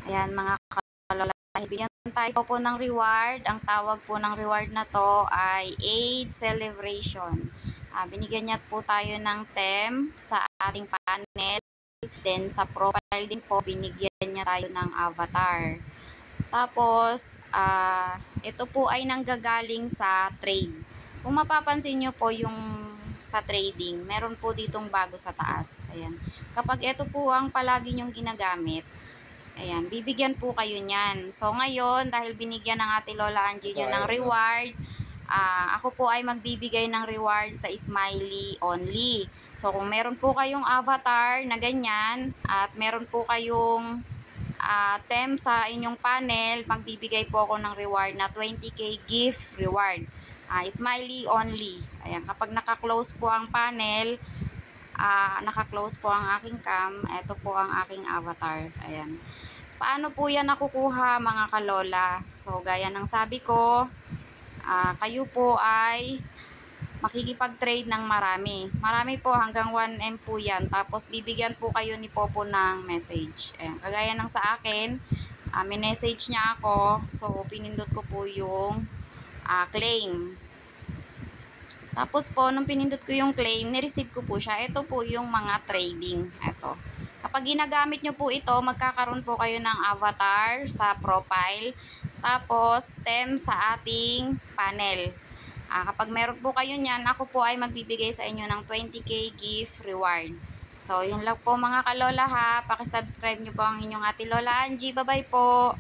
Ayan mga kalola, bigyan tayo po ng reward. Ang tawag po ng reward na to ay Aid Celebration. Binigyan niya po tayo ng theme sa ating panel. Then sa profile din po, binigyan niya tayo ng avatar. Tapos, ito po ay nanggagaling sa trade. Kung mapapansin nyo po yung sa trading, meron po ditong bago sa taas. Ayan. Kapag ito po ang palagi nyong ginagamit, ayan, bibigyan po kayo niyan. So, ngayon, dahil binigyan ng ate Lola Angie nyo ng reward, ako po ay magbibigay ng reward sa Smiley only. So, kung meron po kayong avatar na ganyan, at meron po kayong theme sa inyong panel, magbibigay po ako ng reward na 20k gift reward. Smiley only. Ayan, kapag naka-close po ang panel, naka-close po ang aking cam, ito po ang aking avatar. Ayan. Paano po yan nakukuha mga kalola? So, gaya ng sabi ko, kayo po ay makikipag-trade ng marami. Marami po, hanggang 1M po yan. Tapos, bibigyan po kayo ni Popo ng message. Ayan. Kagaya ng sa akin, minessage niya ako. So, pinindot ko po yung claim. Tapos po, nung pinindot ko yung claim, nireceive ko po siya. Ito po yung mga trading. Ito. Kapag ginagamit nyo po ito, magkakaroon po kayo ng avatar sa profile. Tapos, theme sa ating panel. Kapag meron po kayo niyan, ako po ay magbibigay sa inyo ng 20k gift reward. So, yun lang po mga kalola ha. Pakisubscribe nyo po ang inyong ate Lola Angie. Bye-bye po.